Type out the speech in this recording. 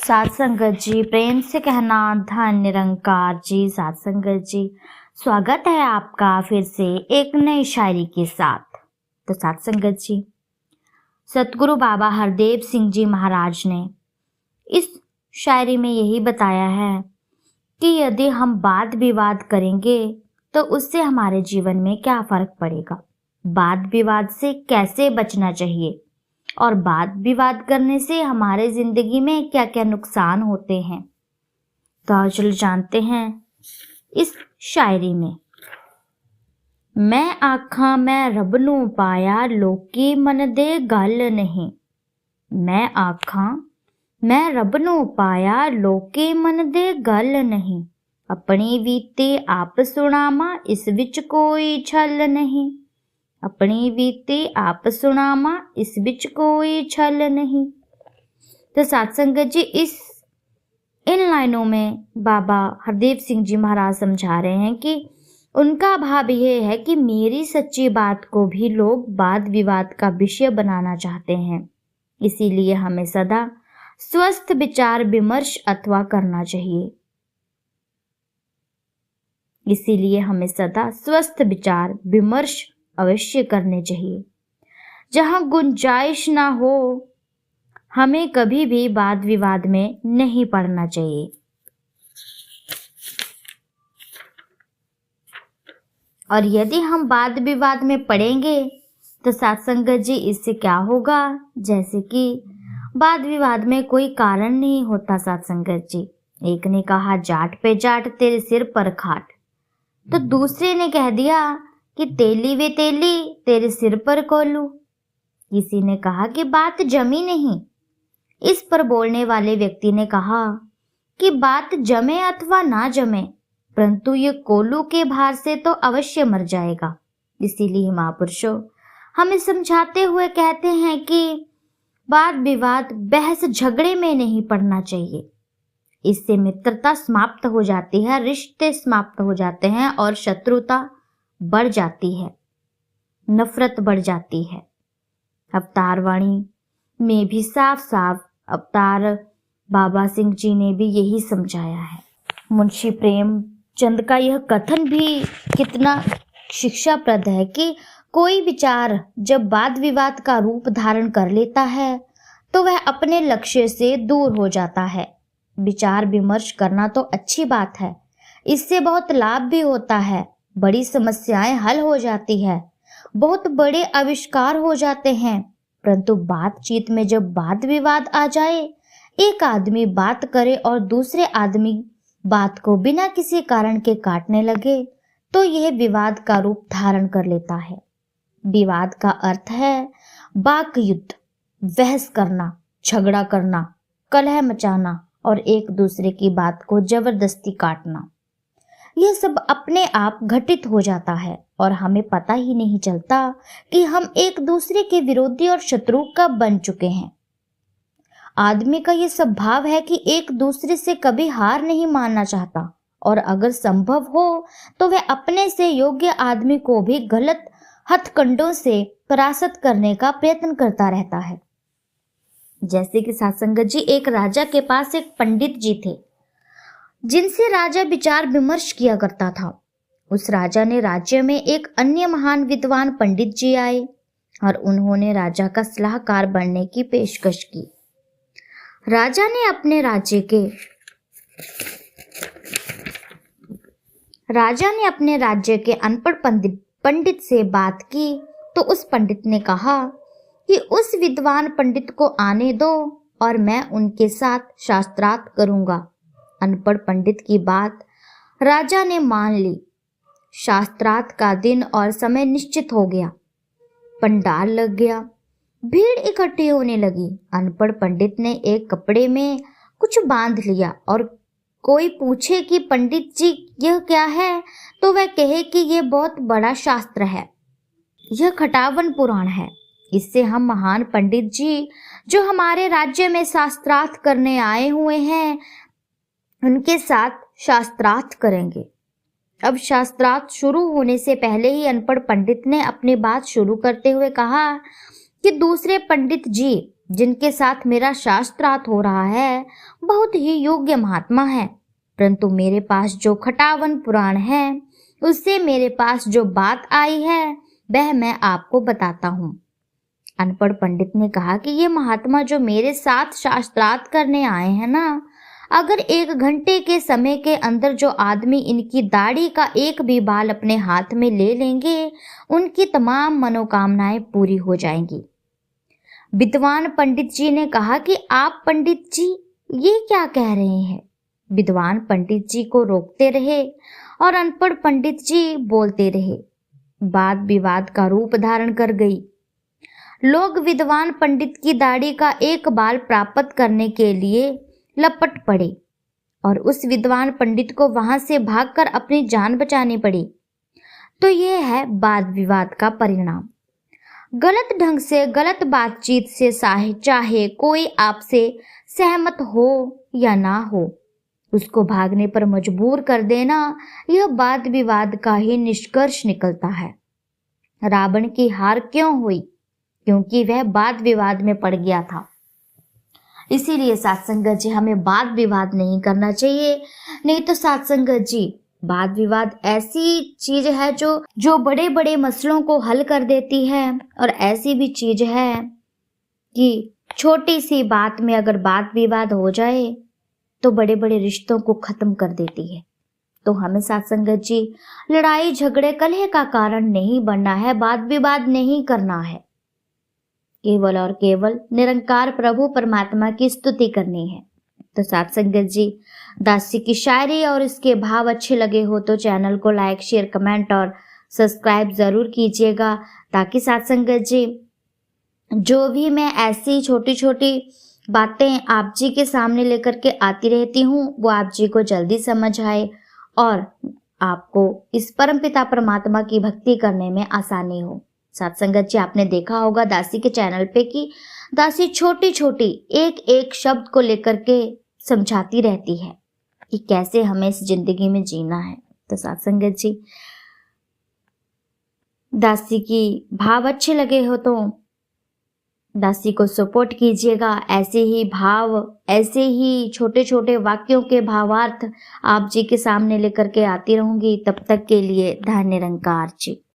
साथ संगत जी, प्रेम से कहना धन निरंकार जी। साथ संगत जी, स्वागत है आपका फिर से एक नई शायरी के साथ। तो साथ संगत जी, सतगुरु बाबा हरदेव सिंह जी महाराज ने इस शायरी में यही बताया है कि यदि हम वाद विवाद करेंगे तो उससे हमारे जीवन में क्या फर्क पड़ेगा, वाद विवाद से कैसे बचना चाहिए और वाद विवाद करने से हमारे जिंदगी में क्या क्या नुकसान होते हैं। तो आज चलो जानते हैं इस शायरी में। मैं आखा मैं रब नू पाया, लोकी मन दे गल नहीं। मैं आखा मैं रब नू पाया, लोकी मन दे गल नहीं। अपनी बीती आप सुनामा, इस विच कोई छल नहीं। अपनी बीती आप सुनामा, इस बिच कोई छल नहीं। तो साथ संगत जी, इन लाइनों में बाबा हरदेव सिंह जी महाराज समझा रहे हैं कि उनका भाव यह है कि मेरी सच्ची बात को भी लोग वाद विवाद का विषय बनाना चाहते हैं, इसीलिए हमें सदा स्वस्थ विचार विमर्श अथवा करना चाहिए। इसीलिए हमें सदा स्वस्थ विचार विमर्श अवश्य करने चाहिए। जहां गुंजाइश ना हो, हमें कभी भी वाद विवाद में नहीं पड़ना चाहिए। और यदि हम वाद विवाद में पड़ेंगे तो साथ संगत जी, इससे क्या होगा, जैसे कि वाद विवाद में कोई कारण नहीं होता। साथ संगत जी, एक ने कहा जाट पे जाट तेरे सिर पर खाट, तो दूसरे ने कह दिया कि तेली वे तेली तेरे सिर पर कोलू। किसी ने कहा कि बात जमी नहीं। इस पर बोलने वाले व्यक्ति ने कहा कि बात जमे अथवा ना जमे, परंतु ये कोलू के भार से तो अवश्य मर जाएगा। इसीलिए महापुरुषों हमें समझाते हुए कहते हैं कि वाद विवाद बहस झगड़े में नहीं पड़ना चाहिए। इससे मित्रता समाप्त हो जाती है, रिश्ते समाप्त हो जाते हैं और शत्रुता बढ़ जाती है, नफरत बढ़ जाती है। अवतार वाणी में भी साफ साफ अवतार बाबा सिंह जी ने भी यही समझाया है। मुंशी प्रेमचंद का यह कथन भी कितना शिक्षाप्रद है कि कोई विचार जब वाद विवाद का रूप धारण कर लेता है तो वह अपने लक्ष्य से दूर हो जाता है। विचार विमर्श करना तो अच्छी बात है, इससे बहुत लाभ भी होता है, बड़ी समस्याएं हल हो जाती है, बहुत बड़े आविष्कार हो जाते हैं। परंतु बातचीत में जब वाद विवाद आ जाए, एक आदमी बात करे और दूसरे आदमी बात को बिना किसी कारण के काटने लगे, तो यह विवाद का रूप धारण कर लेता है। विवाद का अर्थ है वाक युद्ध, बहस करना, झगड़ा करना, कलह मचाना और एक दूसरे की बात को जबरदस्ती काटना। यह सब अपने आप घटित हो जाता है और हमें पता ही नहीं चलता कि हम एक दूसरे के विरोधी और शत्रु कब बन चुके हैं। आदमी का यह स्वभाव है कि एक दूसरे से कभी हार नहीं मानना चाहता और अगर संभव हो तो वह अपने से योग्य आदमी को भी गलत हथकंडों से परास्त करने का प्रयत्न करता रहता है। जैसे कि सत्संगत जी, एक राजा के पास एक पंडित जी थे जिनसे राजा विचार विमर्श किया करता था। उस राजा ने राज्य में एक अन्य महान विद्वान पंडित जी आए और उन्होंने राजा का सलाहकार बनने की पेशकश की। राजा ने अपने राज्य के अनपढ़ पंडित से बात की तो उस पंडित ने कहा कि उस विद्वान पंडित को आने दो और मैं उनके साथ शास्त्रार्थ करूंगा। अनपढ़ पंडित की बात राजा ने मान ली। शास्त्रार्थ का दिन और समय निश्चित हो गया। पंडाल लग गया, भीड़ इकट्ठी होने लगी। अनपढ़ पंडित ने एक कपड़े में कुछ बांध लिया और कोई पूछे कि पंडित जी यह क्या है, तो वह कहे कि यह बहुत बड़ा शास्त्र है, यह खटावन पुराण है। इससे हम महान पंडित जी जो हमारे राज्य में शास्त्रार्थ करने आए हुए हैं, उनके साथ शास्त्रार्थ करेंगे। अब शास्त्रार्थ शुरू होने से पहले ही अनपढ़ पंडित ने अपनी बात शुरू करते हुए कहा कि दूसरे पंडित जी, जिनके साथ मेरा शास्त्रार्थ हो रहा है बहुत ही योग्य महात्मा है, परंतु मेरे पास जो खटावन पुराण है उससे मेरे पास जो बात आई है वह मैं आपको बताता हूँ। अनपढ़ पंडित ने कहा कि ये महात्मा जो मेरे साथ शास्त्रार्थ करने आए हैं ना, अगर 1 घंटे के समय के अंदर जो आदमी इनकी दाढ़ी का एक भी बाल अपने हाथ में ले लेंगे, उनकी तमाम मनोकामनाएं पूरी हो जाएंगी। विद्वान पंडित जी ने कहा कि आप पंडित जी ये क्या कह रहे हैं। विद्वान पंडित जी को रोकते रहे और अनपढ़ पंडित जी बोलते रहे। बात विवाद का रूप धारण कर गई। लोग विद्वान पंडित की दाढ़ी का एक बाल प्राप्त करने के लिए लपट पड़े और उस विद्वान पंडित को वहां से भागकर अपनी जान बचानी पड़ी। तो यह है वाद विवाद का परिणाम। गलत ढंग से गलत बातचीत से चाहे कोई आपसे सहमत हो या ना हो, उसको भागने पर मजबूर कर देना, यह वाद विवाद का ही निष्कर्ष निकलता है। रावण की हार क्यों हुई? क्योंकि वह वाद विवाद में पड़ गया था। इसीलिए सत्संगत जी हमें वाद विवाद नहीं करना चाहिए। नहीं तो सत्संगत जी, वाद विवाद ऐसी चीज है जो बड़े बड़े मसलों को हल कर देती है, और ऐसी भी चीज है कि छोटी सी बात में अगर वाद विवाद हो जाए तो बड़े बड़े रिश्तों को खत्म कर देती है। तो हमें सत्संगत जी लड़ाई झगड़े कलह का कारण नहीं बनना है, वाद विवाद नहीं करना है। केवल और केवल निरंकार प्रभु परमात्मा की स्तुति करनी है। तो सत्संगत जी, दासी की शायरी और इसके भाव अच्छे लगे हो तो चैनल को लाइक शेयर कमेंट और सब्सक्राइब जरूर कीजिएगा, ताकि सत्संगत जी जो भी मैं ऐसी छोटी छोटी बातें आप जी के सामने लेकर के आती रहती हूँ वो आप जी को जल्दी समझ आए और आपको इस परमपिता परमात्मा की भक्ति करने में आसानी हो। सत्संगत जी, आपने देखा होगा दासी के चैनल पे कि दासी छोटी छोटी एक एक शब्द को लेकर के समझाती रहती है कि कैसे हमें इस जिंदगी में जीना है। तो सत्संगत जी, दासी की भाव अच्छे लगे हो तो दासी को सपोर्ट कीजिएगा। ऐसे ही भाव, ऐसे ही छोटे छोटे वाक्यों के भावार्थ आप जी के सामने लेकर के आती रहूंगी। तब तक के लिए धन्य निरंकार जी।